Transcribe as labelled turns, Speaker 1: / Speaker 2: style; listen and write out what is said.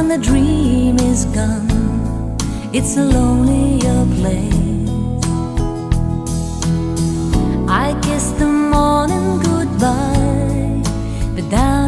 Speaker 1: when the dream is gone, it's a lonelier place. I kiss the morning goodbye, but down